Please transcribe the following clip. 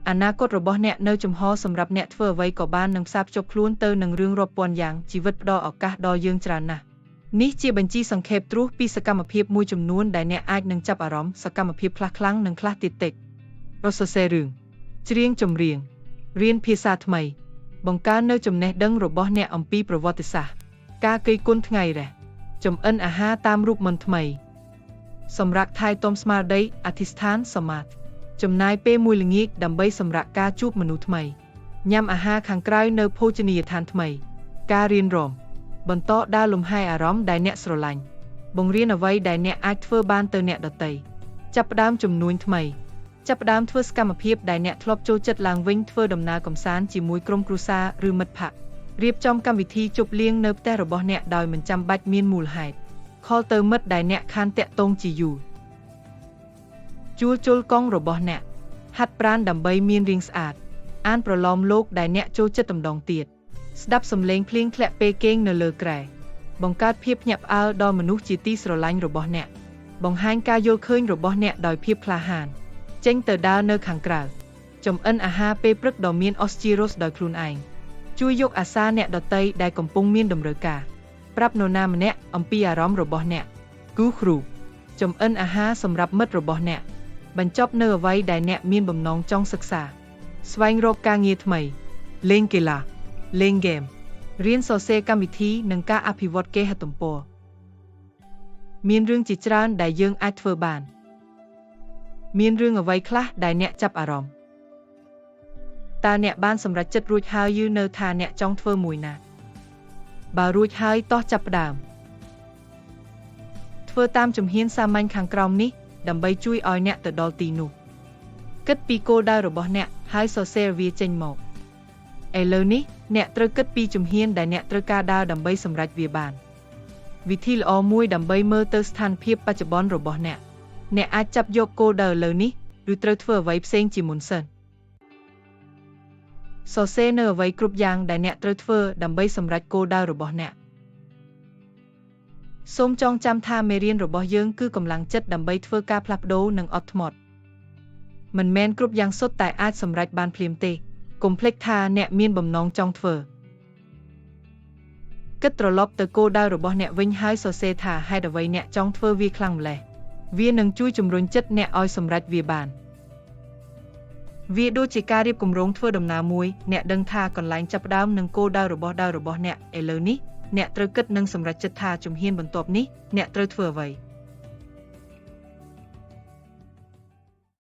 អនាគតរបស់អ្នកនៅចំហសម្រាប់អ្នកធ្វើអ្វីក៏បាននឹងផ្សារភ្ជាប់ខ្លួនទៅនឹងរឿងរាប់ពាន់យ៉ាងជីវិតផ្ដល់ឱកាសដល់យើងច្រើនណាស់នេះជាបញ្ជីសង្ខេបទ្រុសពីសកម្មភាពមួយចំនួនដែលអ្នកអាចនឹងចាប់អារម្មណ៍សកម្មភាពខ្លះខ្លាំងនិងខ្លះទៀតតិចរសរសេររឿងច្រៀងចម្រៀងរៀនភាសាថ្មីបង្កើននូវចំណេះដឹងរបស់អ្នកអំពីប្រវត្តិសាស្ត្រការគយគន់ថ្ងៃរះចម្អិនអាហារតាមរូបមន្តថ្មីសម្រាប់ថែទាំស្មារតីអធិស្ឋានសមាធិចំណាយពេលមួយល្ងាចដើម្បីសម្រាប់ការជួបមនុស្សថ្មីញ៉ាំអាហារខាងក្រៅនៅភោជនីយដ្ឋានថ្មីការរៀនរំបន្តដើរលំហែអារម្មណ៍ដែលអ្នកស្រឡាញ់បង្រៀនអ្វីដែលអ្នកអាចធ្វើបានទៅអ្នកដទៃចាប់ផ្ដើមជំនួញថ្មីចាប់ផ្ដើមធ្វើសកម្មភាពដែលអ្នកធ្លាប់ចូលចិត្តឡើងវិញធ្វើដំណើរកម្សាន្តជាមួយក្រុមគ្រួសារឬមិត្តភក្តិរៀបចំកម្មវិធីជប់លៀងនៅផ្ទះរបស់អ្នកដោយមិនចាំបាច់មានមូលហេតុខលទៅមិត្តដែលអ្នកខានតាក់ទងជាយូរជួលជុលកង់របស់អ្នកហាត់ប្រាណដើម្បីមានរាងស្អាតអានប្រឡោមលោកដែលអ្នកចូលចិត្តម្ដងទៀតស្ដាប់សំឡេងភ្លៀងធ្លាក់ពេលគេងនៅលើគ្រែបង្កើតភាពភ្ញាក់ផ្អើលដល់មនុស្សជាទីស្រឡាញ់របស់អ្នកបង្ហាញការយល់ឃើញរបស់អ្នកដោយភាពក្លាហានចេញទៅដើរនៅខាងក្រៅចម្អិនអាហារពេលព្រឹកដ៏មានអុសជីរ៉ូសដោយខ្លួនឯងជួយយកអាសាអ្នកដទៃដែលកំពុងមានតម្រូវការប្រាប់នរណាម្នាក់អំពីអារម្មណ៍របស់អ្នកគូគ្រូចម្អិនអាហារសម្រាប់មិត្តរបស់អ្នកបញ្ចប់នៅអ្វីដែលអ្នកមានបំណងចង់សិក្សាស្វែងរកការងារថ្មីលេងកីឡាលេងហ្គេមរៀនសរសេរកម្មវិធីនិងការអភិវឌ្ឍគេហទំព័រមានរឿងជាច្រើនដែលយើងអាចធ្វើបានមានរឿងអ្វីខ្លះដែលអ្នកចាប់អារម្មណ៍តើអ្នកបានសម្រេចចិត្តរួចហើយយឺនៅថាអ្នកចង់ធ្វើមួយណាបើរួចហើយតោះចាប់ផ្ដើមធ្វើតាមជំហានសាមញ្ញខាងក្រោមនេះដើម្បីជួយឲ្យអ្នកទៅដល់ទីនោះគិតពីគោលដៅរបស់អ្នកហើយសរសេរវាចេញមកឥឡូវនេះអ្នកត្រូវគិតពីជំហានដែលអ្នកត្រូវការដើរដើម្បីសម្រេចវាបានវិធីល្អមួយដើម្បីមើលទៅស្ថានភាពបច្ចុប្បន្នរបស់អ្នកអាចចាប់យកគោលដៅឥឡូវនេះឬត្រូវធ្វើអ្វីផ្សេងជាមុនសិនសរសេរនៅអ្វីគ្រប់យ៉ាងដែលអ្នកត្រូវធ្វើដើម្បីសម្រេចគោលដៅរបស់អ្នកសូមចងចាំថាមេរៀនរបស់យើងគឺកម្លាំងចិត្តដើម្បីធ្វើការផ្លាស់ប្ដូរនិងអត់ធ្មត់មិនមែនគ្រប់យ៉ាងសុទ្ធតែអាចសម្រេចបានភ្លាមទេកុំភ្លេចថាអ្នកមានបំណងចង់ធ្វើគិតត្រឡប់ទៅគោលដៅរបស់អ្នកវិញហើយសរសេរថាហេតុអ្វីអ្នកចង់ធ្វើវាខ្លាំងម្ល៉េះវានឹងជួយជំរុញចិត្តអ្នកឲ្យសម្រេចវាបានវាដូចជាការរៀបគម្រោងធ្វើដំណើរមួយអ្នកដឹងថាកន្លែងចាប់ផ្ដើមនិងគោលដៅរបស់អ្នកឥឡូវនេះអ្នកត្រូវគិតនិងសម្រេចចិត្តថាជំហានបន្ទាប់នេះអ្នកត្រូវធ្វើអ្វី